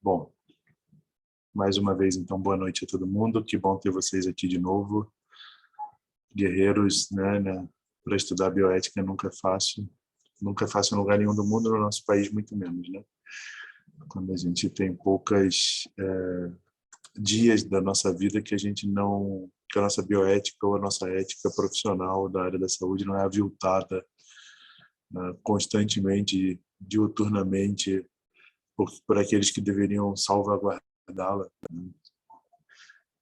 Bom, mais uma vez, então, boa noite a todo mundo. Que bom ter vocês aqui de novo. Guerreiros, né, para estudar bioética nunca é fácil. Nunca é fácil em lugar nenhum do mundo, no nosso país muito menos, né? Quando a gente tem poucos dias da nossa vida que a gente não, que a nossa bioética ou a nossa ética profissional da área da saúde não é aviltada, né, constantemente, diuturnamente, por aqueles que deveriam salvaguardá-la.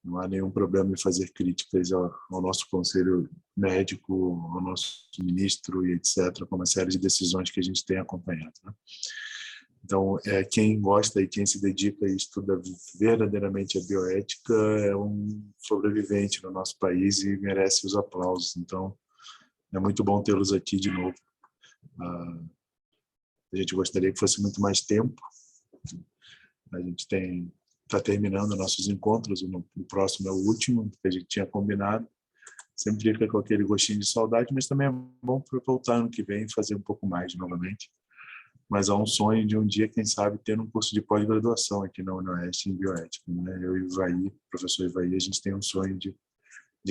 Não há nenhum problema em fazer críticas ao nosso conselho médico, ao nosso ministro e etc., com uma série de decisões que a gente tem acompanhado, né? Então, quem gosta e quem se dedica e estuda verdadeiramente a bioética é um sobrevivente no nosso país e merece os aplausos. Então, é muito bom tê-los aqui de novo. A gente gostaria que fosse muito mais tempo. A gente está terminando nossos encontros, o próximo é o último que a gente tinha combinado. Sempre fica com aquele gostinho de saudade, mas também é bom para voltar ano que vem e fazer um pouco mais novamente. Mas há um sonho de um dia, quem sabe, ter um curso de pós-graduação aqui na UniOeste em bioética, né? Eu e o Ivaí, professor Ivaí, a gente tem um sonho de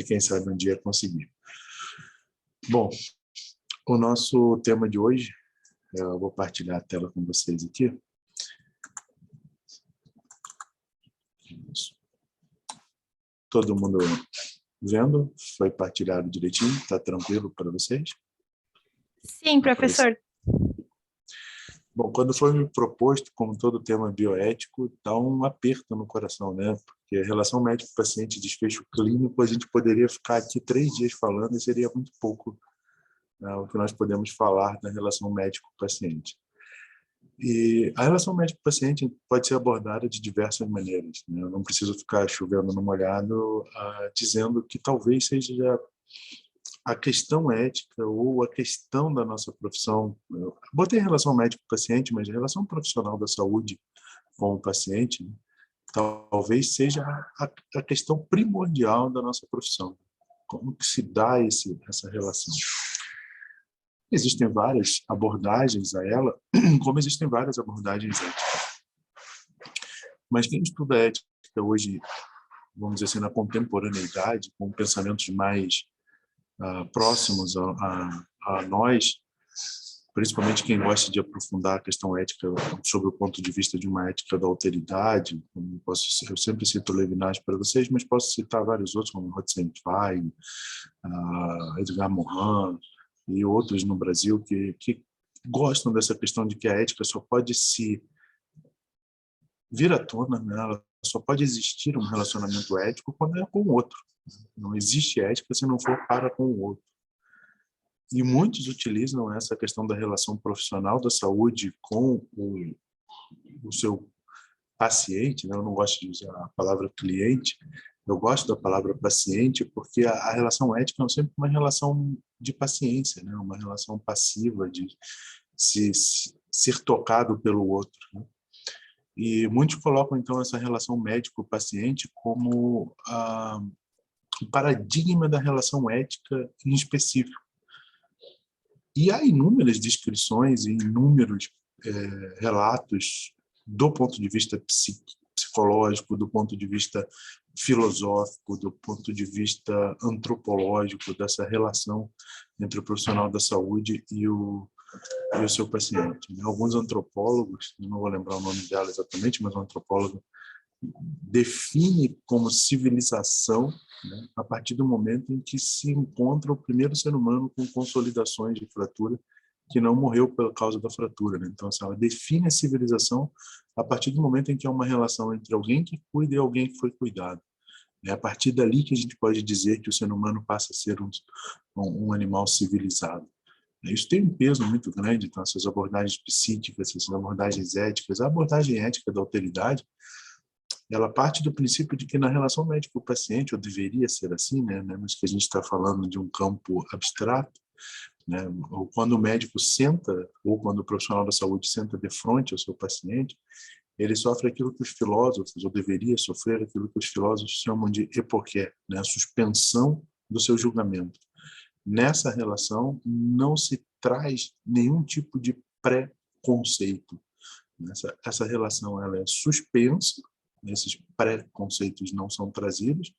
quem sabe um dia conseguir. Bom, o nosso tema de hoje, eu vou partilhar a tela com vocês aqui. Todo mundo vendo? Foi partilhado direitinho? Está tranquilo para vocês? Sim, professor. Bom, quando foi me proposto, como todo tema bioético, dá um aperto no coração, né? Porque a relação médico-paciente e desfecho clínico, a gente poderia ficar aqui 3 dias falando e seria muito pouco, né, o que nós podemos falar da relação médico-paciente. E a relação médico-paciente pode ser abordada de diversas maneiras, né? Eu não preciso ficar chovendo no molhado dizendo que talvez seja a questão ética ou a questão da nossa profissão. Eu botei relação médico-paciente, mas a relação profissional da saúde com o paciente, né, talvez seja a questão primordial da nossa profissão. Como que se dá essa relação? Existem várias abordagens a ela, como existem várias abordagens éticas. Mas quem estuda ética hoje, vamos dizer assim, na contemporaneidade, com pensamentos mais próximos a nós, principalmente quem gosta de aprofundar a questão ética sob o ponto de vista de uma ética da alteridade, eu sempre cito Levinas para vocês, mas posso citar vários outros, como Rozenweig, Edgar Morin e outros no Brasil que gostam dessa questão de que a ética só pode se vir à tona, né? Ela só pode existir um relacionamento ético quando é com o outro. Não existe ética se não for para com o outro. E muitos utilizam essa questão da relação profissional da saúde com o seu paciente, né? Eu não gosto de usar a palavra cliente, eu gosto da palavra paciente porque a relação ética é sempre uma relação de paciência, né? Uma relação passiva de ser tocado pelo outro, né? E muitos colocam, então, essa relação médico-paciente como o paradigma da relação ética em específico. E há inúmeras descrições e inúmeros relatos do ponto de vista psicológico, do ponto de vista filosófico, do ponto de vista antropológico, dessa relação entre o profissional da saúde e o seu paciente. Alguns antropólogos, não vou lembrar o nome dela exatamente, mas um antropólogo define como civilização, né, a partir do momento em que se encontra o primeiro ser humano com consolidações de fratura que não morreu por causa da fratura, né? Então, assim, ela define a civilização a partir do momento em que há uma relação entre alguém que cuida e alguém que foi cuidado. É a partir dali que a gente pode dizer que o ser humano passa a ser um animal civilizado. Isso tem um peso muito grande, então, essas abordagens psíquicas, essas abordagens éticas. A abordagem ética da alteridade, ela parte do princípio de que na relação médico-paciente, ou deveria ser assim, né, mas que a gente está falando de um campo abstrato, né? Ou quando o médico senta, ou quando o profissional da saúde senta de frente ao seu paciente, ele sofre aquilo que os filósofos, ou deveria sofrer aquilo que os filósofos chamam de hypoké, né? A suspensão do seu julgamento. Nessa relação, não se traz nenhum tipo de pré-conceito. Essa relação ela é suspensa, esses pré-conceitos não são trazidos.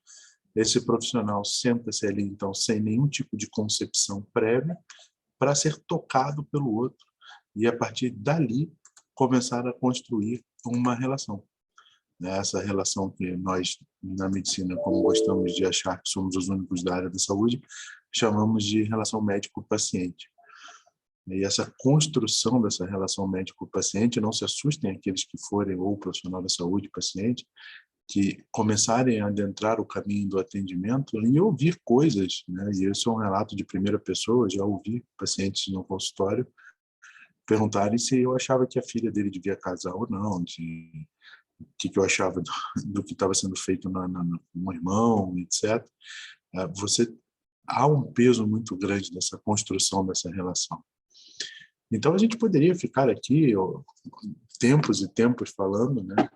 Esse profissional senta-se ali, então, sem nenhum tipo de concepção prévia, para ser tocado pelo outro e, a partir dali, começar a construir uma relação. Essa relação que nós, na medicina, como gostamos de achar que somos os únicos da área da saúde, chamamos de relação médico-paciente. E essa construção dessa relação médico-paciente, não se assustem aqueles que forem ou profissional da saúde, paciente, que começarem a adentrar o caminho do atendimento e ouvir coisas, né? E isso é um relato de primeira pessoa, já ouvi pacientes no consultório perguntarem se eu achava que a filha dele devia casar ou não, de o que eu achava do que estava sendo feito com o irmão, etc. Há um peso muito grande dessa construção dessa relação. Então, a gente poderia ficar aqui tempos e tempos falando, né?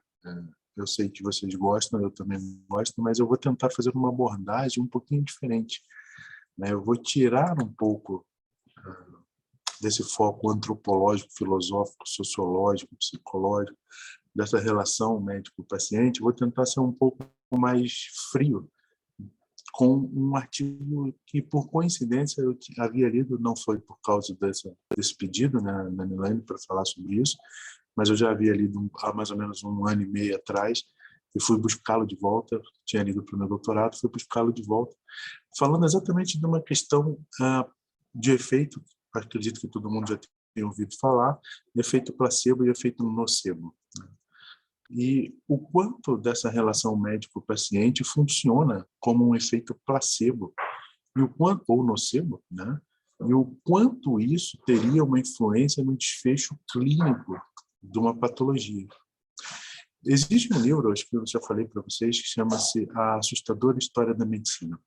Eu sei que vocês gostam, eu também gosto, mas eu vou tentar fazer uma abordagem um pouquinho diferente, né? Eu vou tirar um pouco desse foco antropológico, filosófico, sociológico, psicológico, dessa relação médico-paciente, vou tentar ser um pouco mais frio, com um artigo que, por coincidência, eu havia lido, não foi por causa desse pedido, né, na Milene, para falar sobre isso, mas eu já havia lido há mais ou menos 1 ano e meio atrás, e fui buscá-lo de volta, tinha lido para o meu doutorado, fui buscá-lo de volta, falando exatamente de uma questão de efeito, acredito que todo mundo já tenha ouvido falar, de efeito placebo e efeito nocebo. E o quanto dessa relação médico-paciente funciona como um efeito placebo, e o quanto, ou nocebo, né? E o quanto isso teria uma influência no desfecho clínico de uma patologia. Existe um livro, acho que eu já falei para vocês, que chama-se A Assustadora História da Medicina.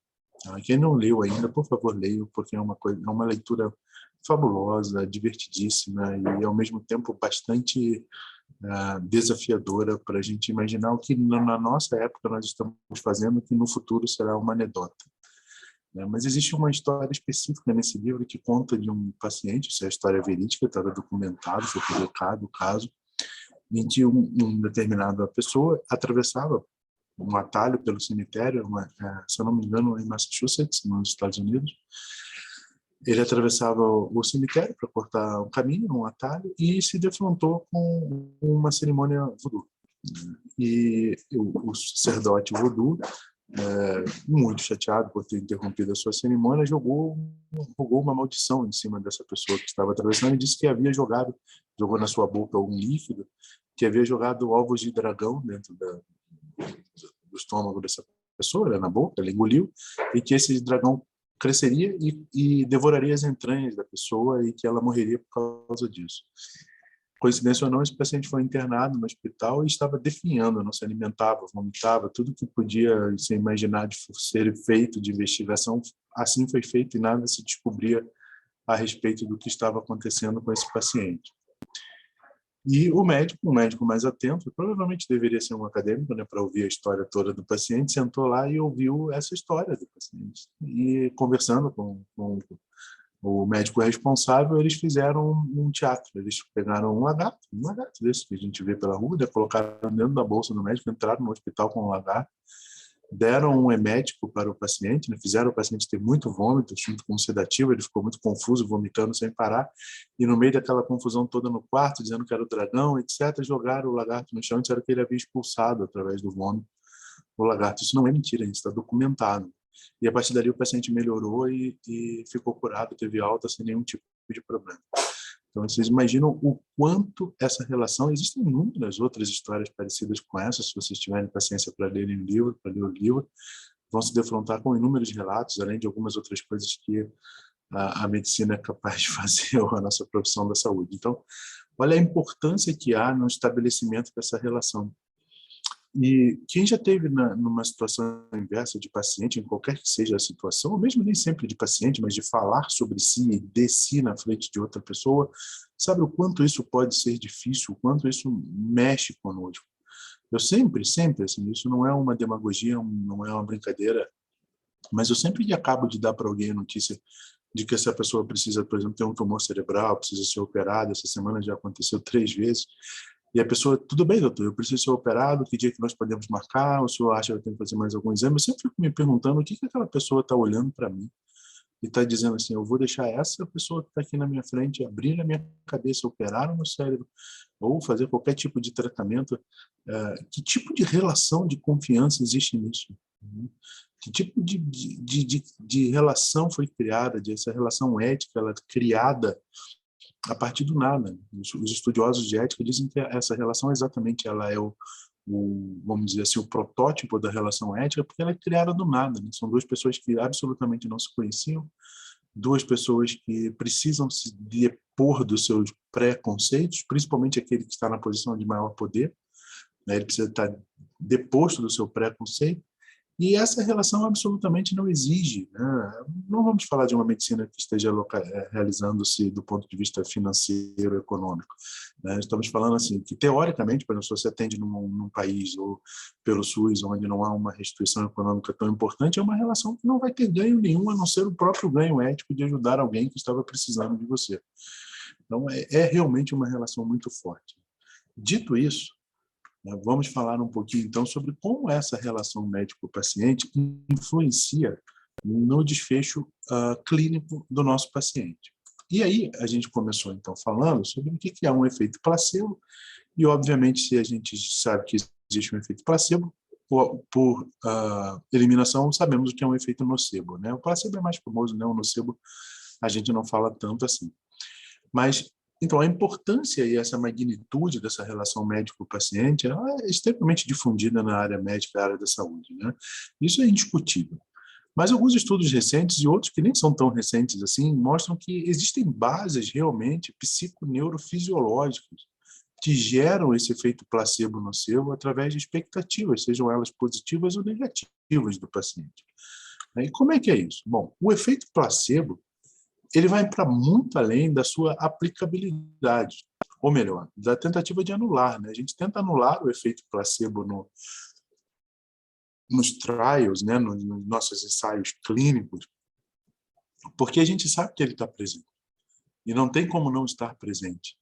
Quem não leu ainda, por favor, leiam, porque é uma leitura fabulosa, divertidíssima e, ao mesmo tempo, bastante desafiadora para a gente imaginar o que, na nossa época, nós estamos fazendo, que no futuro será uma anedota. Mas existe uma história específica nesse livro que conta de um paciente, isso é a história verídica, estava documentado, foi publicado o caso, em que uma determinada pessoa atravessava um atalho pelo cemitério, se eu não me engano, em Massachusetts, nos Estados Unidos. Ele atravessava o cemitério para cortar um caminho, um atalho, e se defrontou com uma cerimônia voodoo. E o sacerdote voodoo, muito chateado por ter interrompido a sua cerimônia, jogou uma maldição em cima dessa pessoa que estava atravessando e disse que jogou na sua boca um líquido, que havia jogado ovos de dragão dentro do estômago dessa pessoa, na boca, ela engoliu, e que esse dragão cresceria e devoraria as entranhas da pessoa e que ela morreria por causa disso. Coincidência ou não, esse paciente foi internado no hospital e estava definhando, não se alimentava, vomitava, tudo que podia se imaginar de ser feito de investigação, assim foi feito e nada se descobria a respeito do que estava acontecendo com esse paciente. E o médico mais atento, provavelmente deveria ser um acadêmico, né, para ouvir a história toda do paciente, sentou lá e ouviu essa história do paciente. E conversando com o médico responsável, eles fizeram um teatro. Eles pegaram um lagarto desse que a gente vê pela rua, colocaram dentro da bolsa do médico, entraram no hospital com um lagarto, deram um emético para o paciente, né? Fizeram o paciente ter muito vômito, junto com um sedativo, ele ficou muito confuso, vomitando sem parar, e no meio daquela confusão toda no quarto, dizendo que era o dragão, etc., jogaram o lagarto no chão e disseram que ele havia expulsado, através do vômito, o lagarto. Isso não é mentira, isso está documentado. E a partir dali o paciente melhorou e ficou curado, teve alta sem nenhum tipo de problema. Então, vocês imaginam o quanto essa relação... Existem inúmeras outras histórias parecidas com essa, se vocês tiverem paciência para ler o livro, vão se defrontar com inúmeros relatos, além de algumas outras coisas que a medicina é capaz de fazer, ou a nossa profissão da saúde. Então, olha a importância que há no estabelecimento dessa relação. E quem já teve numa situação inversa de paciente, em qualquer que seja a situação, ou mesmo nem sempre de paciente, mas de falar sobre si e de si na frente de outra pessoa, sabe o quanto isso pode ser difícil, o quanto isso mexe conosco. Eu sempre, assim, isso não é uma demagogia, não é uma brincadeira, mas eu sempre acabo de dar para alguém a notícia de que essa pessoa precisa, por exemplo, ter um tumor cerebral, precisa ser operada. Essa semana já aconteceu 3 vezes. E a pessoa, tudo bem, doutor, eu preciso ser operado, que dia que nós podemos marcar? O senhor acha que eu tenho que fazer mais algum exame? Eu sempre fico me perguntando o que aquela pessoa está olhando para mim e está dizendo assim, eu vou deixar essa pessoa que está aqui na minha frente abrir a minha cabeça, operar no meu cérebro, ou fazer qualquer tipo de tratamento. Que tipo de relação de confiança existe nisso? Que tipo de relação foi criada, essa relação ética, ela é criada a partir do nada? Os estudiosos de ética dizem que essa relação exatamente ela é vamos dizer assim, o protótipo da relação ética, porque ela é criada do nada, né? São duas pessoas que absolutamente não se conheciam, duas pessoas que precisam se depor dos seus preconceitos, principalmente aquele que está na posição de maior poder, né? Ele precisa estar deposto do seu preconceito. E essa relação absolutamente não exige, né? Não vamos falar de uma medicina que esteja realizando-se do ponto de vista financeiro, econômico, né? Estamos falando assim, que teoricamente, por exemplo, se você atende num país ou pelo SUS, onde não há uma restituição econômica tão importante, é uma relação que não vai ter ganho nenhum, a não ser o próprio ganho ético de ajudar alguém que estava precisando de você. Então, é realmente uma relação muito forte. Dito isso, vamos falar um pouquinho, então, sobre como essa relação médico-paciente influencia no desfecho clínico do nosso paciente. E aí, a gente começou, então, falando sobre o que é um efeito placebo, e, obviamente, se a gente sabe que existe um efeito placebo, por eliminação, sabemos o que é um efeito nocebo, né? O placebo é mais famoso, né? O nocebo a gente não fala tanto assim. Mas, então, a importância e essa magnitude dessa relação médico-paciente é extremamente difundida na área médica, na área da saúde, né? Isso é indiscutível. Mas alguns estudos recentes e outros que nem são tão recentes assim mostram que existem bases realmente psiconeurofisiológicas que geram esse efeito placebo-nocebo através de expectativas, sejam elas positivas ou negativas do paciente. E como é que é isso? Bom, o efeito placebo ele vai para muito além da sua aplicabilidade, ou melhor, da tentativa de anular, né? A gente tenta anular o efeito placebo nos trials, né? Nos nossos ensaios clínicos, porque a gente sabe que ele está presente e não tem como não estar presente.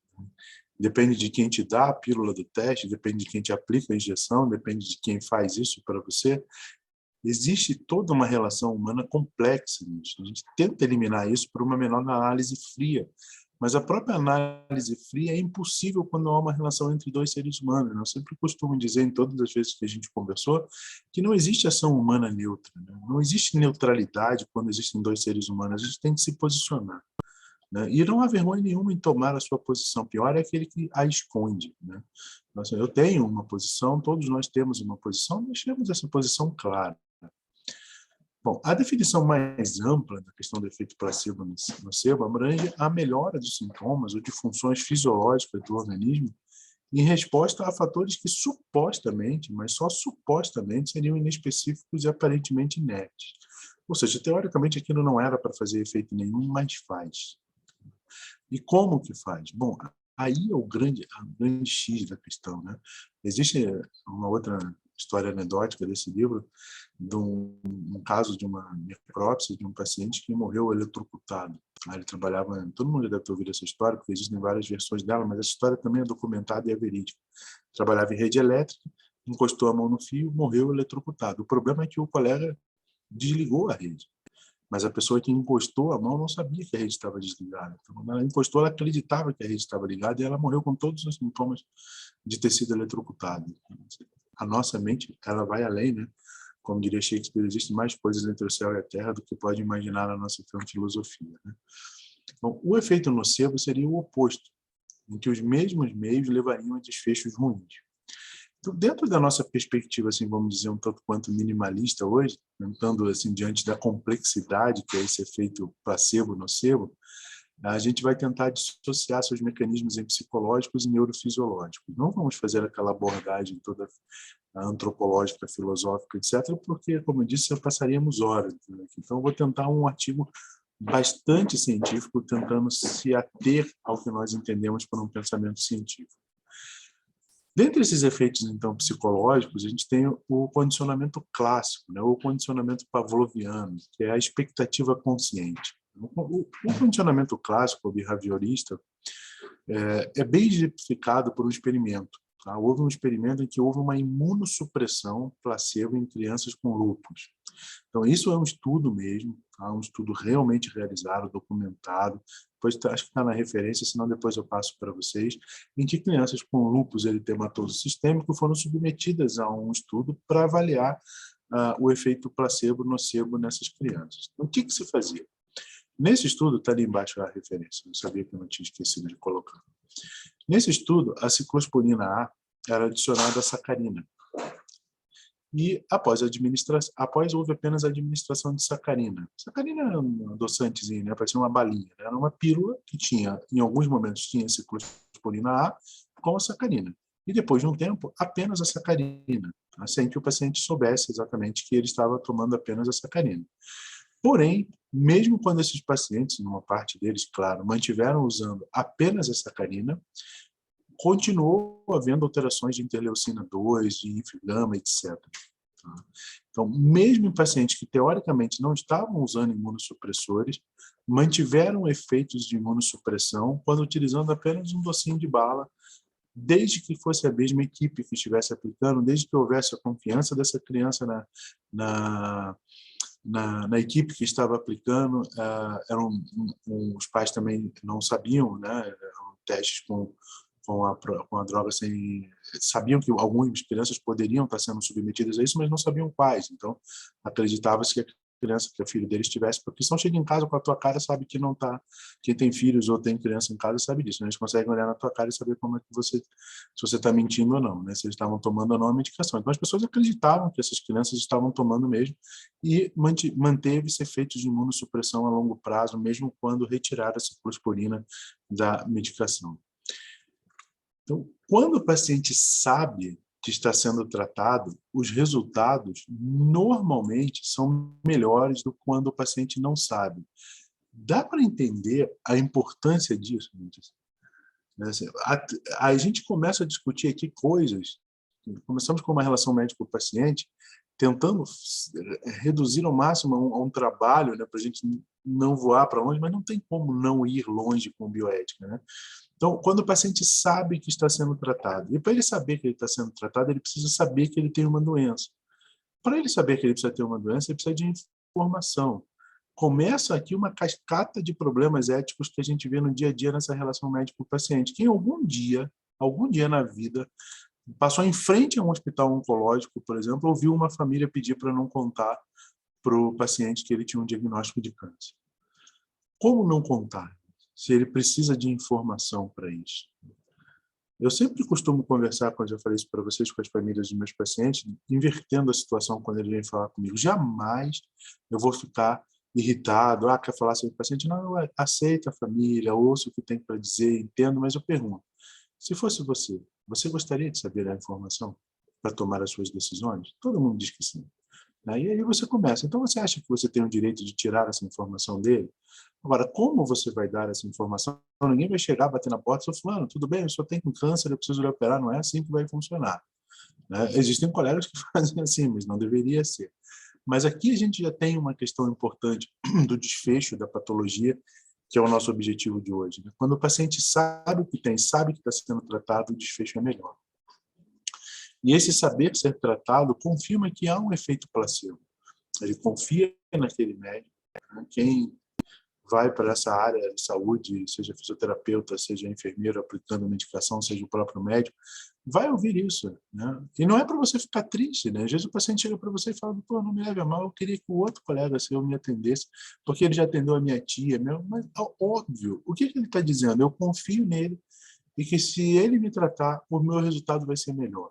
Depende de quem te dá a pílula do teste, depende de quem te aplica a injeção, depende de quem faz isso para você. Existe toda uma relação humana complexa nisso. A gente tenta eliminar isso por uma menor análise fria, mas a própria análise fria é impossível quando há uma relação entre dois seres humanos. Eu sempre costumo dizer, em todas as vezes que a gente conversou, que não existe ação humana neutra, né? Não existe neutralidade quando existem dois seres humanos. A gente tem que se posicionar, né? E não há vergonha nenhuma em tomar a sua posição. Pior é aquele que a esconde, né? Então, assim, eu tenho uma posição, todos nós temos uma posição, deixemos essa posição clara. Bom, a definição mais ampla da questão do efeito placebo-nocebo abrange a melhora dos sintomas ou de funções fisiológicas do organismo em resposta a fatores que supostamente, mas só supostamente, seriam inespecíficos e aparentemente inertes. Ou seja, teoricamente aquilo não era para fazer efeito nenhum, mas faz. E como que faz? Bom, aí é a grande X da questão, né? Existe uma outra história anedótica desse livro, de um caso de uma necrópsia de um paciente que morreu eletrocutado. Ele trabalhava, todo mundo deve ter ouvido essa história, porque existem várias versões dela, mas essa história também é documentada e é verídica. Trabalhava em rede elétrica, encostou a mão no fio, morreu eletrocutado. O problema é que o colega desligou a rede, mas a pessoa que encostou a mão não sabia que a rede estava desligada. Então, quando ela encostou, ela acreditava que a rede estava ligada e ela morreu com todos os sintomas de ter sido eletrocutada. A nossa mente, ela vai além, né? Como diria Shakespeare, existem mais coisas entre o céu e a terra do que pode imaginar na nossa filosofia, né? Então, o efeito nocebo seria o oposto, em que os mesmos meios levariam a desfechos ruins. Então, dentro da nossa perspectiva, assim, vamos dizer, um tanto quanto minimalista hoje, estando assim, diante da complexidade que é esse efeito placebo-nocebo, A gente vai tentar dissociar seus mecanismos psicológicos e neurofisiológicos. Não vamos fazer aquela abordagem toda antropológica, filosófica, etc., porque, como eu disse, passaríamos horas. Então, eu vou tentar um artigo bastante científico, tentando se ater ao que nós entendemos por um pensamento científico. Dentre esses efeitos, então, psicológicos, a gente tem o condicionamento clássico, né, o condicionamento pavloviano, que é a expectativa consciente. O condicionamento clássico, o behaviorista, é bem exemplificado por um experimento. Tá? Houve um experimento em que houve uma imunossupressão placebo em crianças com lúpus. Então, isso é um estudo mesmo, tá? Um estudo realmente realizado, documentado. Depois, acho que está na referência, senão depois eu passo para vocês, em que crianças com lúpus eritematoso sistêmico foram submetidas a um estudo para avaliar o efeito placebo nocebo nessas crianças. Então, o que se fazia? Nesse estudo, está ali embaixo a referência, eu sabia que eu não tinha esquecido de colocar. Nesse estudo, a ciclosporina A era adicionada à sacarina. E após houve apenas a administração de sacarina. Sacarina era um adoçantezinho, né? Parecia uma balinha. Né? Era uma pílula que tinha, em alguns momentos, tinha ciclosporina A com a sacarina. E depois de um tempo, apenas a sacarina, tá? Sem que o paciente soubesse exatamente que ele estava tomando apenas a sacarina. Porém, mesmo quando esses pacientes, numa parte deles, claro, mantiveram usando apenas a sacarina, continuou havendo alterações de interleucina 2, de infigama, etc. Então, mesmo em pacientes que teoricamente não estavam usando imunossupressores, mantiveram efeitos de imunossupressão quando utilizando apenas um docinho de bala, desde que fosse a mesma equipe que estivesse aplicando, desde que houvesse a confiança dessa criança na equipe que estava aplicando. Os pais também não sabiam, né? Eram testes com a droga sem... Sabiam que algumas crianças poderiam estar sendo submetidas a isso, mas não sabiam quais. Então, acreditava-se que a criança, que o filho deles tivesse, porque se não chega em casa com a tua cara, sabe que não está. Quem tem filhos ou tem criança em casa sabe disso, né? Eles conseguem olhar na tua cara e saber como é que se você está mentindo ou não, né? Se eles estavam tomando ou não a medicação. Então, as pessoas acreditavam que essas crianças estavam tomando mesmo e manteve-se efeitos de imunossupressão a longo prazo, mesmo quando retiraram a ciclosporina da medicação. Então, quando o paciente sabe que está sendo tratado, os resultados normalmente são melhores do que quando o paciente não sabe. Dá para entender a importância disso? A gente começa a discutir aqui coisas, começamos com uma relação médico-paciente, tentando reduzir ao máximo a um trabalho, né, para a gente não voar para longe, mas não tem como não ir longe com bioética, né? Então, quando o paciente sabe que está sendo tratado, e para ele saber que ele está sendo tratado, ele precisa saber que ele tem uma doença. Para ele saber que ele precisa ter uma doença, ele precisa de informação. Começa aqui uma cascata de problemas éticos que a gente vê no dia a dia nessa relação médico-paciente. Quem algum dia na vida, passou em frente a um hospital oncológico, por exemplo, ouviu uma família pedir para não contar para o paciente que ele tinha um diagnóstico de câncer. Como não contar, se ele precisa de informação para isso? Eu sempre costumo conversar, quando eu falei isso para vocês, com as famílias dos meus pacientes, invertendo a situação quando eles vêm falar comigo. Jamais eu vou ficar irritado, quer falar sobre o paciente? Não, eu aceito a família, ouço o que tem para dizer, entendo, mas eu pergunto, se fosse você gostaria de saber a informação para tomar as suas decisões? Todo mundo diz que sim. E aí você começa. Então, você acha que você tem o direito de tirar essa informação dele? Agora, como você vai dar essa informação? Ninguém vai chegar, bater na porta e falar, fulano, tudo bem, eu só tenho câncer, eu preciso lhe operar. Não é assim que vai funcionar. Né? Existem colegas que fazem assim, mas não deveria ser. Mas aqui a gente já tem uma questão importante do desfecho da patologia, que é o nosso objetivo de hoje. Né? Quando o paciente sabe o que tem, sabe que está sendo tratado, o desfecho é melhor. E esse saber ser tratado confirma que há um efeito placebo. Ele confia naquele médico. Né? Quem vai para essa área de saúde, seja fisioterapeuta, seja enfermeiro aplicando medicação, seja o próprio médico, vai ouvir isso. Né? E não é para você ficar triste. Né? Às vezes o paciente chega para você e fala, pô, não me leve a mal, eu queria que o outro colega seu me atendesse, porque ele já atendeu a minha tia. Mas, óbvio, o que ele está dizendo? Eu confio nele e que se ele me tratar, o meu resultado vai ser melhor.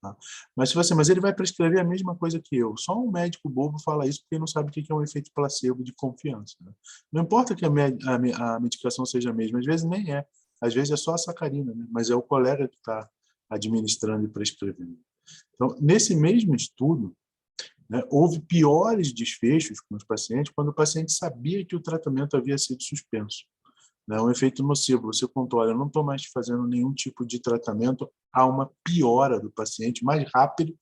Tá? Mas ele vai prescrever a mesma coisa que eu. Só um médico bobo fala isso porque não sabe o que é um efeito placebo de confiança. Né? Não importa que a medicação seja a mesma, às vezes nem é. Às vezes é só a sacarina, né? Mas é o colega que está administrando e prescrevendo. Então, nesse mesmo estudo, né, houve piores desfechos com os pacientes quando o paciente sabia que o tratamento havia sido suspenso. Né, um efeito nocivo. Você contou, olha, eu não estou mais fazendo nenhum tipo de tratamento, há uma piora do paciente mais rápido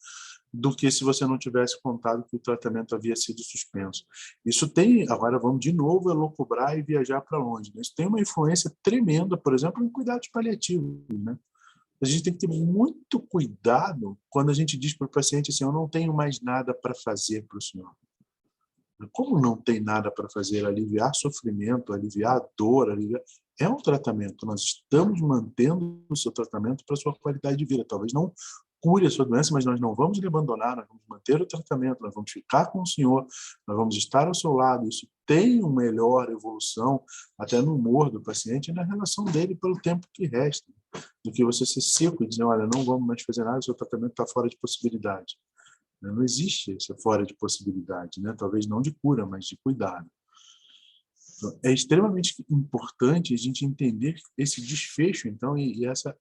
do que se você não tivesse contado que o tratamento havia sido suspenso. Isso tem, agora vamos de novo elocubrar e viajar para longe. Né? Isso tem uma influência tremenda, por exemplo, em cuidados paliativos. Né? A gente tem que ter muito cuidado quando a gente diz para o paciente assim, eu não tenho mais nada para fazer para o senhor. Como não tem nada para fazer? Aliviar sofrimento, aliviar dor, é um tratamento. Nós estamos mantendo o seu tratamento para a sua qualidade de vida. Talvez não cure a sua doença, mas nós não vamos lhe abandonar, nós vamos manter o tratamento, nós vamos ficar com o senhor, nós vamos estar ao seu lado. Isso tem uma melhor evolução, até no humor do paciente e na relação dele pelo tempo que resta, do que você ser seco e dizer, olha, não vamos mais fazer nada, o seu tratamento está fora de possibilidade. Não existe essa fora de possibilidade, né? Talvez não de cura, mas de cuidado. Então, é extremamente importante a gente entender esse desfecho, então, e essa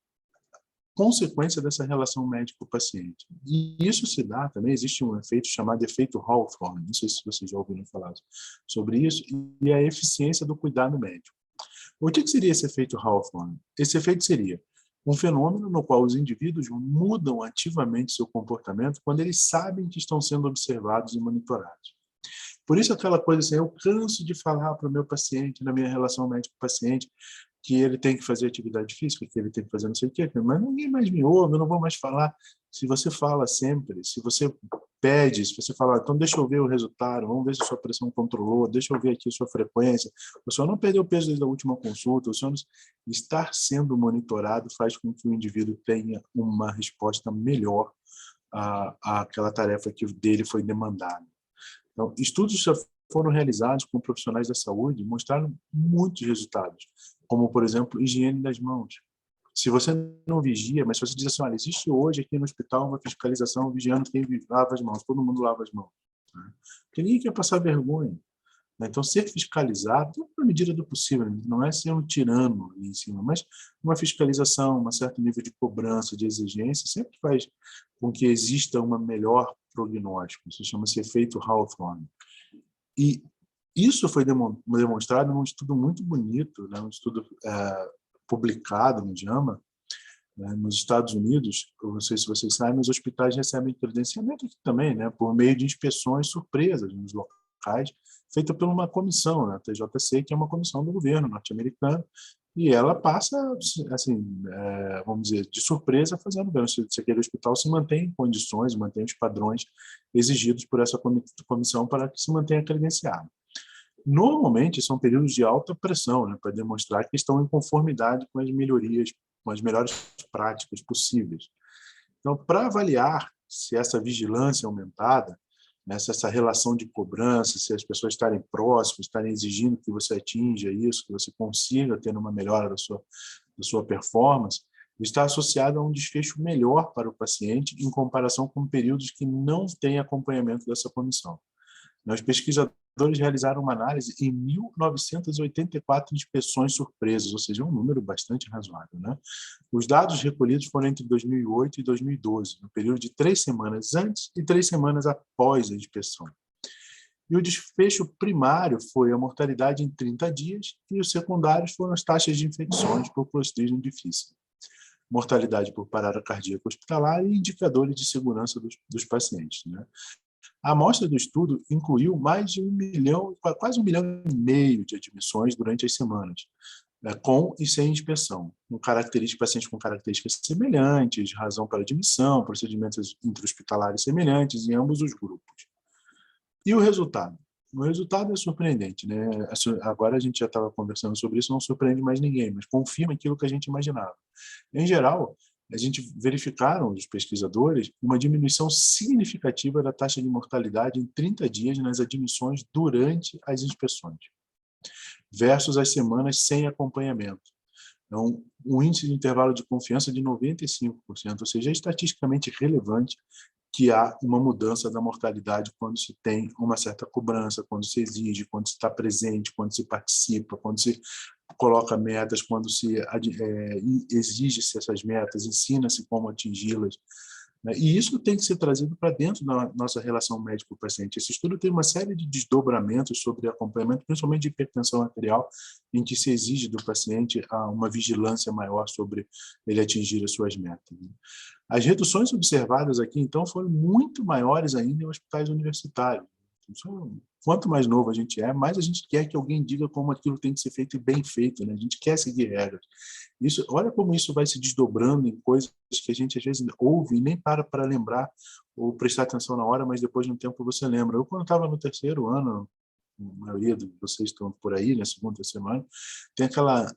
consequência dessa relação médico-paciente. E isso se dá também, existe um efeito chamado efeito Hawthorne, não sei se vocês já ouviram falar sobre isso, e a eficiência do cuidado médico. O que seria esse efeito Hawthorne? Esse efeito seria um fenômeno no qual os indivíduos mudam ativamente seu comportamento quando eles sabem que estão sendo observados e monitorados. Por isso aquela coisa assim, eu canso de falar para o meu paciente, na minha relação médico-paciente, que ele tem que fazer atividade física, que ele tem que fazer não sei o quê, mas ninguém mais me ouve, eu não vou mais falar. Se você fala sempre, se você pede, se você fala, então deixa eu ver o resultado, vamos ver se a sua pressão controlou, deixa eu ver aqui a sua frequência, o senhor não perdeu peso desde a última consulta, o senhor não... Estar sendo monitorado faz com que o indivíduo tenha uma resposta melhor àquela tarefa que dele foi demandada. Então, estudos já foram realizados com profissionais da saúde e mostraram muitos resultados, como, por exemplo, higiene das mãos. Se você não vigia, mas se você diz assim, olha, existe hoje aqui no hospital uma fiscalização vigiando quem lava as mãos, todo mundo lava as mãos. Né? Porque ninguém quer passar vergonha. Né? Então, ser fiscalizado, na medida do possível, não é ser um tirano ali em cima, mas uma fiscalização, um certo nível de cobrança, de exigência, sempre faz com que exista uma melhor prognóstico. Isso chama-se efeito Hawthorne. E isso foi demonstrado num estudo muito bonito, né? Um estudo publicado no JAMA, né? Nos Estados Unidos. Eu não sei se vocês sabem, os hospitais recebem credenciamento aqui também, né? Por meio de inspeções surpresas nos locais, feita por uma comissão, né? A TJC, que é uma comissão do governo norte-americano, e ela passa, assim, vamos dizer, de surpresa fazendo bem. Se aquele hospital se mantém em condições, mantém os padrões exigidos por essa comissão para que se mantenha credenciado. Normalmente, são períodos de alta pressão, né, para demonstrar que estão em conformidade com as melhorias, com as melhores práticas possíveis. Então, para avaliar se essa vigilância é aumentada, né, se essa relação de cobrança, se as pessoas estarem próximas, estarem exigindo que você atinja isso, que você consiga ter uma melhora da sua performance, está associado a um desfecho melhor para o paciente em comparação com períodos que não têm acompanhamento dessa comissão. Os pesquisadores realizaram uma análise em 1.984 inspeções surpresas, ou seja, um número bastante razoável. Né? Os dados recolhidos foram entre 2008 e 2012, no período de 3 semanas antes e 3 semanas após a inspeção. E o desfecho primário foi a mortalidade em 30 dias e os secundários foram as taxas de infecções por Clostridium difficile, mortalidade por parada cardíaca hospitalar e indicadores de segurança dos pacientes. Né? A amostra do estudo incluiu mais de 1 milhão, quase 1,5 milhão de admissões durante as semanas, né, com e sem inspeção, com pacientes com características semelhantes, razão para admissão, procedimentos intra-hospitalares semelhantes em ambos os grupos. E o resultado? O resultado é surpreendente. Né? Agora a gente já estava conversando sobre isso, não surpreende mais ninguém, mas confirma aquilo que a gente imaginava. Em geral, a gente verificaram, os pesquisadores, uma diminuição significativa da taxa de mortalidade em 30 dias nas admissões durante as inspeções, versus as semanas sem acompanhamento. É um índice de intervalo de confiança de 95%, ou seja, é estatisticamente relevante que há uma mudança da mortalidade quando se tem uma certa cobrança, quando se exige, quando se está presente, quando se participa, quando se coloca metas, quando se exige-se essas metas, ensina-se como atingi-las. E isso tem que ser trazido para dentro da nossa relação médico-paciente. Esse estudo tem uma série de desdobramentos sobre acompanhamento, principalmente de hipertensão arterial, em que se exige do paciente uma vigilância maior sobre ele atingir as suas metas. As reduções observadas aqui, então, foram muito maiores ainda em hospitais universitários. Quanto mais novo a gente é, mais a gente quer que alguém diga como aquilo tem que ser feito e bem feito, né? A gente quer seguir regras. Isso, olha como isso vai se desdobrando em coisas que a gente às vezes ouve e nem para lembrar ou prestar atenção na hora, mas depois de um tempo você lembra. Eu, quando estava no terceiro ano, a maioria de vocês estão por aí, na segunda semana, tem aquela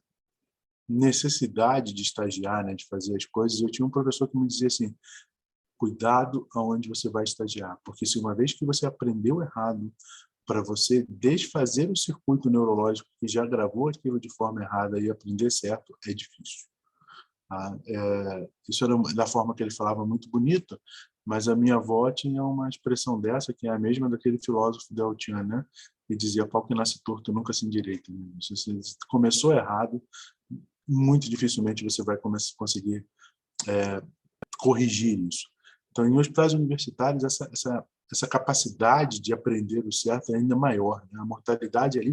necessidade de estagiar, né, de fazer as coisas. Eu tinha um professor que me dizia assim: cuidado aonde você vai estagiar, porque se uma vez que você aprendeu errado, para você desfazer o circuito neurológico que já gravou aquilo de forma errada e aprender certo, é difícil. Isso era da forma que ele falava, muito bonito, mas a minha avó tinha uma expressão dessa, que é a mesma daquele filósofo Deltian, né? Que dizia: pau que nasce torto nunca se endireita. Se você começou errado, muito dificilmente você vai conseguir corrigir isso. Então, em hospitais universitários, essa capacidade de aprender o certo é ainda maior, né? A mortalidade ali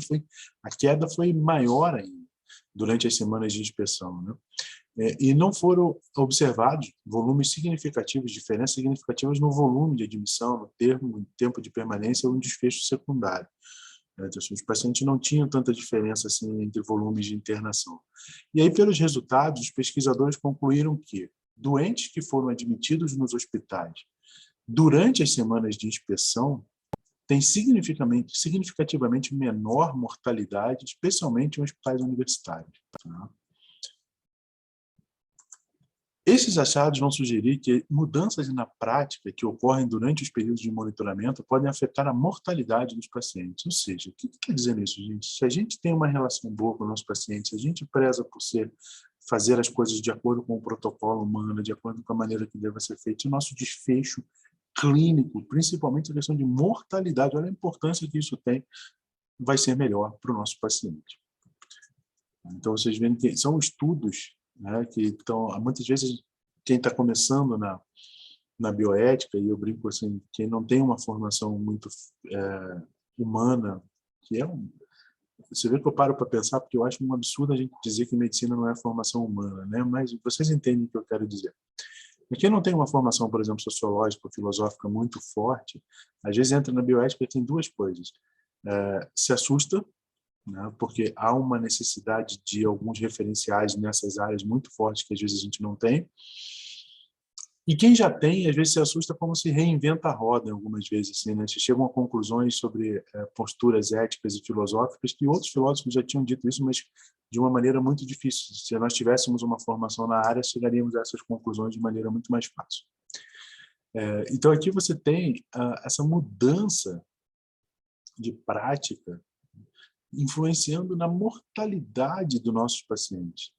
a queda foi maior ainda durante as semanas de inspeção, né? E não foram observados volumes significativos, diferenças significativas no volume de admissão, no tempo de permanência ou no desfecho secundário. Então, os pacientes não tinham tanta diferença assim entre volumes de internação. E aí, pelos resultados, os pesquisadores concluíram que doentes que foram admitidos nos hospitais durante as semanas de inspeção têm significativamente menor mortalidade, especialmente em hospitais universitários. Tá? Esses achados vão sugerir que mudanças na prática que ocorrem durante os períodos de monitoramento podem afetar a mortalidade dos pacientes. Ou seja, o que quer dizer isso, gente? Se a gente tem uma relação boa com o nosso paciente, se a gente preza por fazer as coisas de acordo com o protocolo humano, de acordo com a maneira que deve ser feito, o nosso desfecho clínico, principalmente a questão de mortalidade, olha a importância que isso tem, vai ser melhor para o nosso paciente. Então, vocês veem que são estudos, né, que estão, muitas vezes, quem está começando na bioética, e eu brinco assim, quem não tem uma formação muito humana, que você vê que eu paro para pensar, porque eu acho um absurdo a gente dizer que medicina não é formação humana, né? Mas vocês entendem o que eu quero dizer. E quem não tem uma formação, por exemplo, sociológica ou filosófica muito forte, às vezes entra na bioética e tem duas coisas. Se assusta, né, porque há uma necessidade de alguns referenciais nessas áreas muito fortes que às vezes a gente não tem. E quem já tem, às vezes se assusta como se reinventa a roda, algumas vezes. Assim, né? Se chegam a conclusões sobre posturas éticas e filosóficas que outros filósofos já tinham dito isso, mas de uma maneira muito difícil. Se nós tivéssemos uma formação na área, chegaríamos a essas conclusões de maneira muito mais fácil. Então, aqui você tem essa mudança de prática influenciando na mortalidade dos nossos pacientes,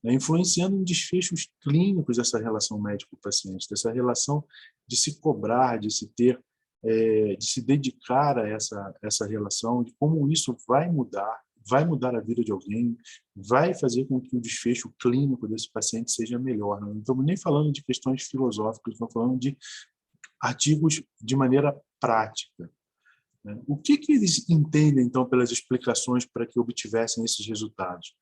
né? Influenciando em desfechos clínicos dessa relação médico-paciente, dessa relação de se cobrar, de se ter, de se dedicar a essa relação, de como isso vai mudar a vida de alguém, vai fazer com que o desfecho clínico desse paciente seja melhor. Não estamos nem falando de questões filosóficas, estamos falando de artigos de maneira prática. O que eles entendem, então, pelas explicações para que obtivessem esses resultados?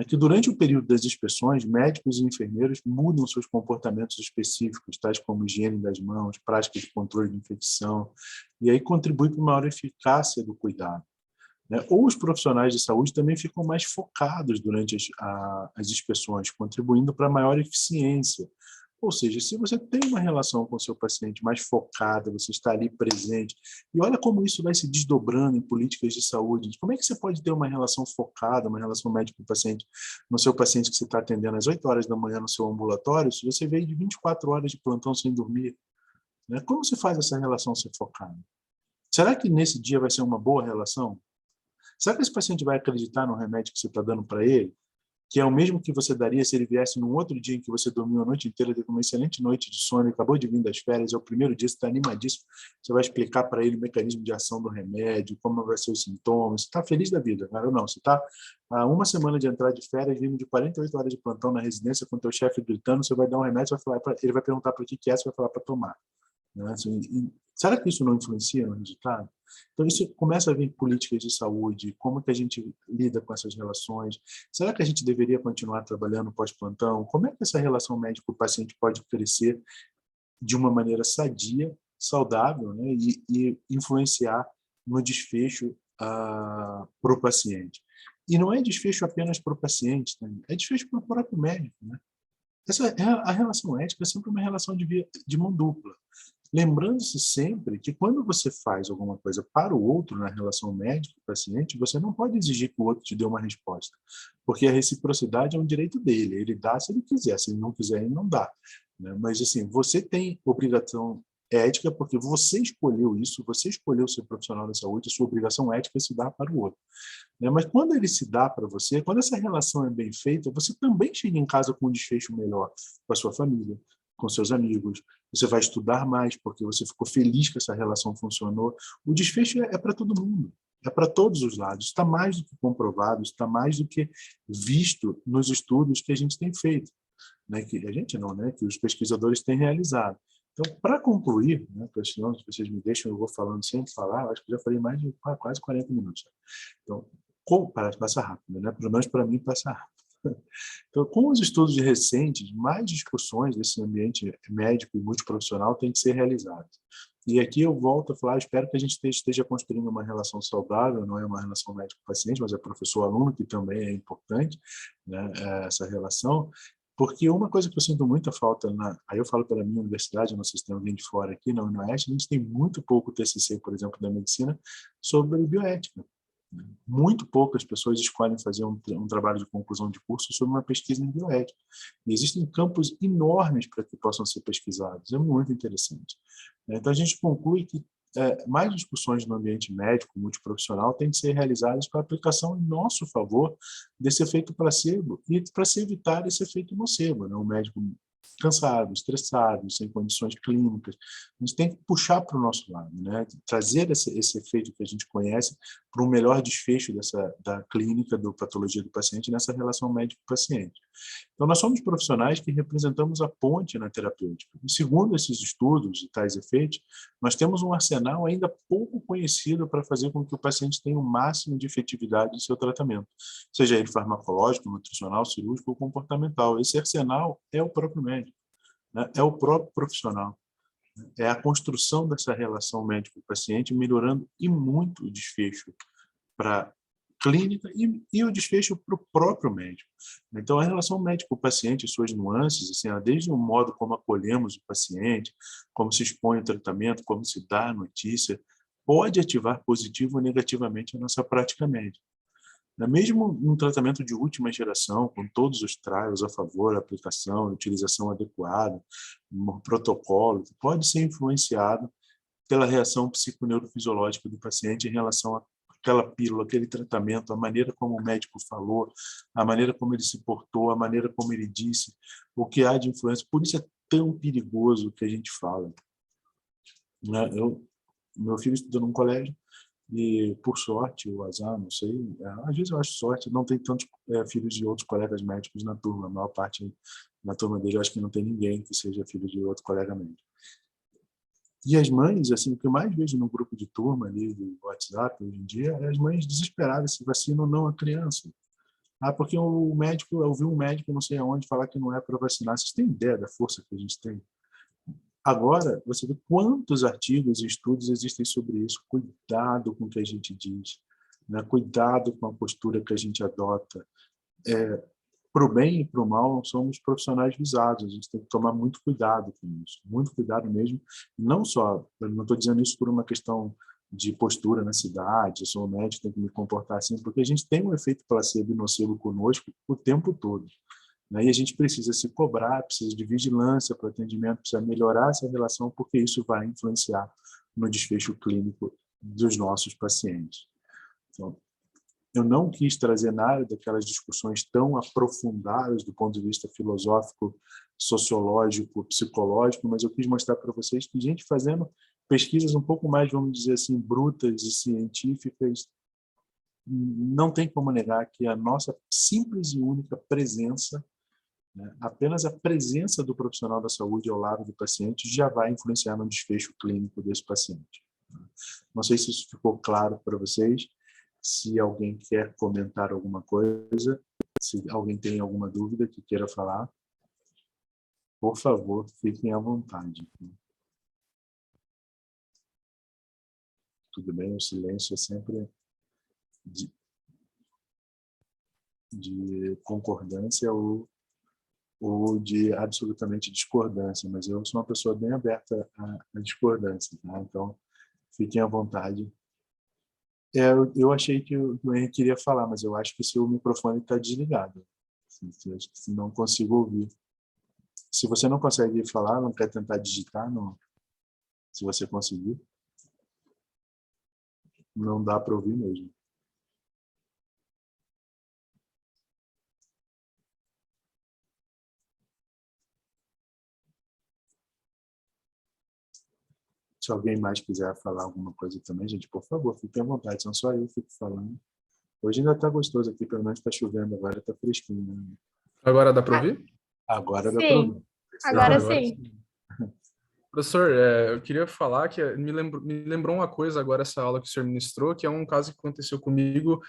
Que durante o período das inspeções, médicos e enfermeiros mudam seus comportamentos específicos, tais como higiene das mãos, prática de controle de infecção, e aí contribui para uma maior eficácia do cuidado. Ou os profissionais de saúde também ficam mais focados durante as inspeções, contribuindo para maior eficiência. Ou seja, se você tem uma relação com o seu paciente mais focada, você está ali presente, e olha como isso vai se desdobrando em políticas de saúde. Como é que você pode ter uma relação focada, uma relação médico-paciente, no seu paciente que você está atendendo às 8 horas da manhã no seu ambulatório, se você veio de 24 horas de plantão sem dormir? Como você faz essa relação ser focada? Será que nesse dia vai ser uma boa relação? Será que esse paciente vai acreditar no remédio que você está dando para ele? que é o mesmo que você daria se ele viesse num outro dia em que você dormiu a noite inteira, teve uma excelente noite de sono, acabou de vir das férias, é o primeiro dia, você está animadíssimo, você vai explicar para ele o mecanismo de ação do remédio, como vai ser os sintomas, você está feliz da vida, cara, ou não, você está há uma semana de entrar de férias, vindo de 48 horas de plantão na residência com o teu chefe gritando, você vai dar um remédio, ele vai perguntar para o que é, você vai falar para tomar. Né? Assim, será que isso não influencia no resultado? Então, isso começa a vir políticas de saúde, como que a gente lida com essas relações, será que a gente deveria continuar trabalhando pós-plantão? Como é que essa relação médico-paciente pode crescer de uma maneira sadia, saudável, né? e influenciar no desfecho para o paciente? E não é desfecho apenas para o paciente, né? É desfecho para o próprio médico. Né? A relação ética é sempre uma relação de mão dupla. Lembrando-se sempre que quando você faz alguma coisa para o outro na relação médico-paciente, você não pode exigir que o outro te dê uma resposta, porque a reciprocidade é um direito dele, ele dá se ele quiser, se ele não quiser, ele não dá. Né? Mas, assim, você tem obrigação ética porque você escolheu isso, você escolheu ser profissional da saúde, a sua obrigação ética é se dar para o outro. Né? Mas quando ele se dá para você, quando essa relação é bem feita, você também chega em casa com um desfecho melhor com a sua família, com seus amigos, você vai estudar mais porque você ficou feliz que essa relação funcionou. O desfecho é para todo mundo, é para todos os lados. Está mais do que comprovado, está mais do que visto nos estudos que a gente tem feito, né? Que a gente não, né? Que os pesquisadores têm realizado. Então, para concluir, né? Porque senão, se vocês me deixam, eu vou falando sem falar, acho que já falei mais de quase 40 minutos. Então, passa rápido, né? Pelo menos para mim passa rápido. Então, com os estudos recentes, mais discussões desse ambiente médico e multiprofissional têm que ser realizadas. E aqui eu volto a falar, espero que a gente esteja construindo uma relação saudável, não é uma relação médico-paciente, mas é professor-aluno, que também é importante, né, essa relação, porque uma coisa que eu sinto muita falta, aí eu falo pela minha universidade, não sei se tem alguém de fora aqui, na UniOeste, a gente tem muito pouco TCC, por exemplo, da medicina, sobre bioética. Muito poucas pessoas escolhem fazer um trabalho de conclusão de curso sobre uma pesquisa em bioética. E existem campos enormes para que possam ser pesquisados. É muito interessante. Então, a gente conclui que mais discussões no ambiente médico, multiprofissional, têm que ser realizadas para aplicação em nosso favor desse efeito placebo e para se evitar esse efeito nocebo. Né? O médico cansado, estressado, sem condições clínicas. A gente tem que puxar para o nosso lado, né? Trazer esse efeito que a gente conhece para um melhor desfecho da clínica, da patologia do paciente nessa relação médico-paciente. Então, nós somos profissionais que representamos a ponte na terapêutica. E, segundo esses estudos e tais efeitos, nós temos um arsenal ainda pouco conhecido para fazer com que o paciente tenha o máximo de efetividade em seu tratamento, seja ele farmacológico, nutricional, cirúrgico ou comportamental. Esse arsenal é o próprio médico, né? É o próprio profissional. É a construção dessa relação médico-paciente melhorando e muito o desfecho para clínica e o desfecho para o próprio médico. Então, a relação médico-paciente e suas nuances, assim, desde o modo como acolhemos o paciente, como se expõe o tratamento, como se dá a notícia, pode ativar positivo ou negativamente a nossa prática médica. Mesmo um tratamento de última geração, com todos os trials a favor, a aplicação, a utilização adequada, um protocolo, pode ser influenciado pela reação psiconeurofisiológica do paciente em relação àquela pílula, aquele tratamento, a maneira como o médico falou, a maneira como ele se portou, a maneira como ele disse, o que há de influência. Por isso é tão perigoso o que a gente fala. Né? Meu filho estuda num colégio e, por sorte, ou azar, não sei, às vezes eu acho sorte, não tem tantos filhos de outros colegas médicos na turma. A maior parte na turma dele, eu acho que não tem ninguém que seja filho de outro colega médico. E as mães, assim, o que eu mais vejo no grupo de turma ali do WhatsApp hoje em dia é as mães desesperadas se vacinam ou não a criança. Porque o médico, eu vi um médico não sei aonde falar que não é para vacinar. Vocês têm ideia da força que a gente tem? Agora, você vê quantos artigos e estudos existem sobre isso. Cuidado com o que a gente diz, né? Cuidado com a postura que a gente adota. Para o bem e para o mal, somos profissionais visados. A gente tem que tomar muito cuidado com isso. Muito cuidado mesmo. Não só, eu não estou dizendo isso por uma questão de postura na cidade, eu sou um médico, tenho que me comportar assim, porque a gente tem um efeito placebo e nocebo conosco o tempo todo. Né? E a gente precisa se cobrar, precisa de vigilância para o atendimento, precisa melhorar essa relação, porque isso vai influenciar no desfecho clínico dos nossos pacientes. Então, eu não quis trazer nada daquelas discussões tão aprofundadas do ponto de vista filosófico, sociológico, psicológico, mas eu quis mostrar para vocês que gente fazendo pesquisas um pouco mais, vamos dizer assim, brutas e científicas, não tem como negar que a nossa simples e única presença, né, apenas a presença do profissional da saúde ao lado do paciente já vai influenciar no desfecho clínico desse paciente. Não sei se isso ficou claro para vocês. Se alguém quer comentar alguma coisa, se alguém tem alguma dúvida que queira falar, por favor, fiquem à vontade. Tudo bem, o silêncio é sempre de concordância ou de absolutamente discordância, mas eu sou uma pessoa bem aberta à discordância, tá? Então, fiquem à vontade. Eu achei que o Henrique queria falar, mas eu acho que o seu microfone está desligado. Não consigo ouvir. Se você não consegue falar, não quer tentar digitar, não, se você conseguir, não dá para ouvir mesmo. Se alguém mais quiser falar alguma coisa também, gente, por favor, fiquem à vontade, senão só eu fico falando. Hoje ainda está gostoso aqui, pelo menos está chovendo agora, está fresquinho. Né? Agora dá para ouvir? Agora dá para ouvir. Agora sim. Professor, eu queria falar que me lembrou uma coisa agora, essa aula que o senhor ministrou, que é um caso que aconteceu comigo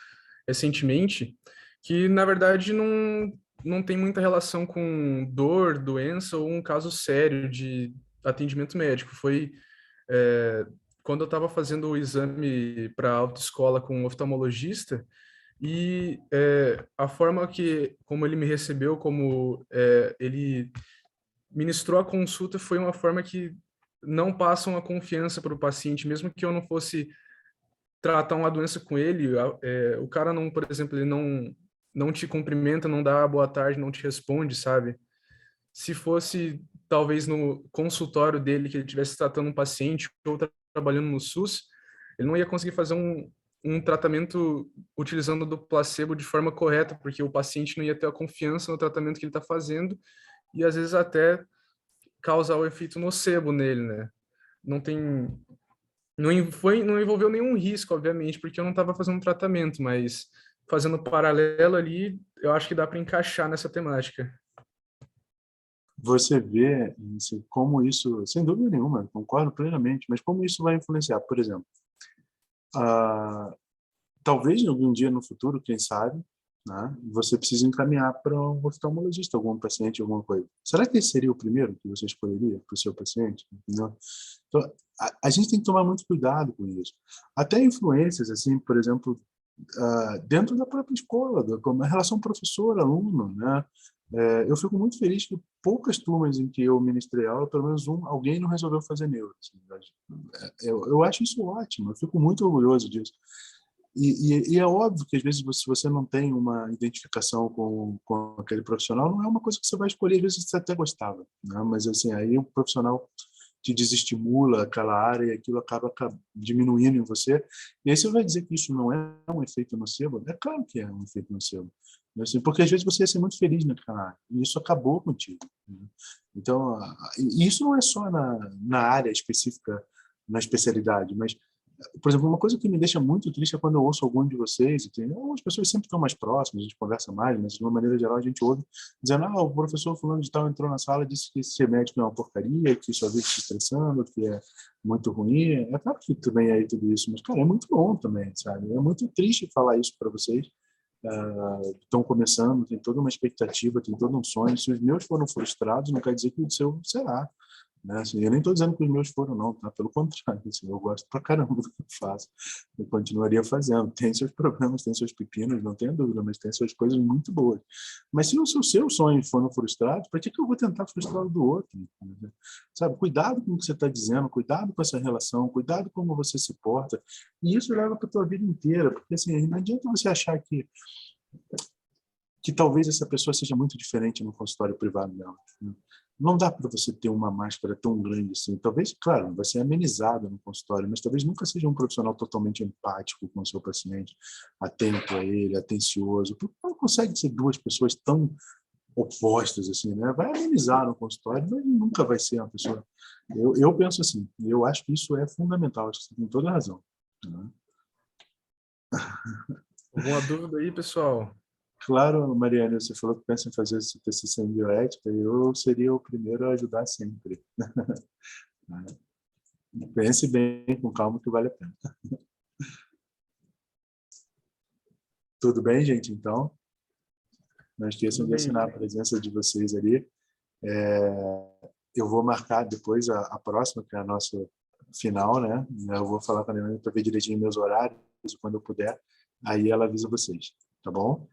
recentemente, que na verdade não tem muita relação com dor, doença ou um caso sério de atendimento médico. Foi quando eu estava fazendo o exame para autoescola com um oftalmologista, e a forma como ele me recebeu, como ele ministrou a consulta, foi uma forma que não passa uma confiança para o paciente, mesmo que eu não fosse tratar uma doença com ele, o cara não, por exemplo, ele não te cumprimenta, não dá boa tarde, não te responde, sabe? Se fosse talvez no consultório dele que ele estivesse tratando um paciente ou trabalhando no SUS, ele não ia conseguir fazer um tratamento utilizando do placebo de forma correta, porque o paciente não ia ter a confiança no tratamento que ele está fazendo e às vezes até causar o efeito nocebo nele, né? Não tem, não envolveu nenhum risco, obviamente, porque eu não estava fazendo um tratamento, mas fazendo paralelo ali, eu acho que dá para encaixar nessa temática. Você vê assim, como isso, sem dúvida nenhuma, concordo plenamente, mas como isso vai influenciar, por exemplo, talvez algum dia no futuro, quem sabe, né, você precisa encaminhar para um oftalmologista, algum paciente, alguma coisa. Será que esse seria o primeiro que você escolheria para o seu paciente? Entendeu? Então, a gente tem que tomar muito cuidado com isso. Até influências, assim, por exemplo, dentro da própria escola, como a relação professor-aluno, né? Eu fico muito feliz que poucas turmas em que eu ministrei aula, pelo menos alguém não resolveu fazer neuro. Assim, eu acho isso ótimo, eu fico muito orgulhoso disso. E é óbvio que, às vezes, se você não tem uma identificação com aquele profissional, não é uma coisa que você vai escolher, às vezes você até gostava, né? Mas, assim, aí o profissional te desestimula aquela área e aquilo acaba diminuindo em você. E aí você vai dizer que isso não é um efeito nocebo? É claro que é um efeito nocebo. Assim, porque, às vezes, você ia ser muito feliz naquela área e isso acabou contigo. Né? Então, e isso não é só na área específica, na especialidade, mas por exemplo, uma coisa que me deixa muito triste é quando eu ouço algum de vocês, e tem algumas pessoas sempre estão mais próximas, a gente conversa mais, mas de uma maneira geral a gente ouve dizendo: o professor fulano de tal entrou na sala e disse que ser médico é uma porcaria, que só vive se estressando, que é muito ruim. É claro que também é tudo isso, mas, cara, é muito bom também, sabe? É muito triste falar isso para vocês. Estão começando, tem toda uma expectativa, tem todo um sonho. Se os meus foram frustrados, não quer dizer que o seu será. Né? Assim, eu nem estou dizendo que os meus foram, não, tá? Pelo contrário, assim, eu gosto pra caramba do que eu faço, eu continuaria fazendo. Tem seus problemas, tem seus pepinos, não tenho dúvida, mas tem suas coisas muito boas. Mas se os seus sonhos foram frustrados, para que eu vou tentar frustrar o do outro? Sabe? Cuidado com o que você está dizendo, cuidado com essa relação, cuidado como você se porta, e isso leva para a tua vida inteira, porque assim, não adianta você achar que que talvez essa pessoa seja muito diferente no consultório privado dela, né? Não dá para você ter uma máscara tão grande assim. Talvez, claro, vai ser amenizado no consultório, mas talvez nunca seja um profissional totalmente empático com o seu paciente, atento a ele, atencioso. Porque não consegue ser duas pessoas tão opostas assim, né? Vai amenizar no consultório, mas nunca vai ser uma pessoa. Eu penso assim, eu acho que isso é fundamental, acho que você tem toda a razão, né? Alguma dúvida aí, pessoal? Claro, Mariana, você falou que pensa em fazer esse TCC em bioética, eu seria o primeiro a ajudar sempre. Pense bem, com calma, que vale a pena. Tudo bem, gente? Então, não esqueçam Tudo de bem. assinar a presença de vocês ali. Eu vou marcar depois a próxima, que é a nossa final, né? Eu vou falar com a Mariana para ver direitinho meus horários, quando eu puder. Aí ela avisa vocês, tá bom?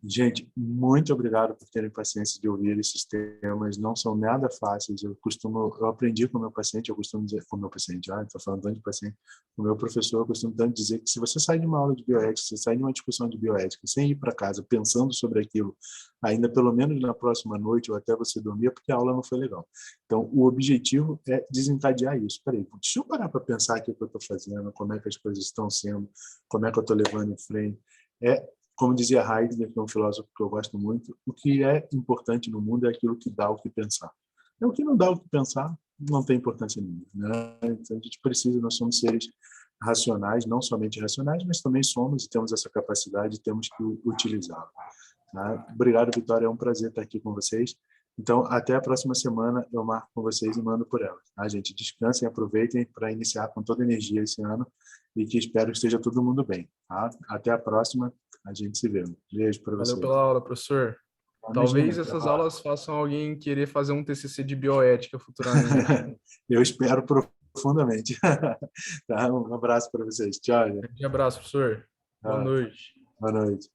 Gente, muito obrigado por terem paciência de ouvir esses temas, não são nada fáceis. Eu aprendi com o meu paciente, eu costumo dizer com o meu paciente, estou falando tanto de paciente, com o meu professor, eu costumo tanto dizer que se você sai de uma aula de bioética, se você sai de uma discussão de bioética, sem ir para casa pensando sobre aquilo, ainda pelo menos na próxima noite ou até você dormir, é porque a aula não foi legal. Então, o objetivo é desencadear isso. Peraí, deixa eu parar para pensar aqui o que eu estou fazendo, como é que as coisas estão sendo, como é que eu estou levando em frente. Como dizia Heidegger, que é um filósofo que eu gosto muito, o que é importante no mundo é aquilo que dá o que pensar. O que não dá o que pensar não tem importância nenhuma, né? Então, a gente precisa, nós somos seres racionais, não somente racionais, mas também somos e temos essa capacidade e temos que utilizá-la. Tá? Obrigado, Vitória, é um prazer estar aqui com vocês. Então, até a próxima semana eu marco com vocês e mando por ela. Tá, gente? Descansem, aproveitem para iniciar com toda a energia esse ano e que espero que esteja todo mundo bem. Tá? Até a próxima. A gente se vê. Um beijo para Valeu vocês. pela aula, professor. Imagina, Talvez essas aulas façam alguém querer fazer um TCC de bioética futuramente. eu espero profundamente. Tá? Um abraço para vocês. Tchau, gente. Um abraço, professor. Boa Tchau. noite. Boa noite.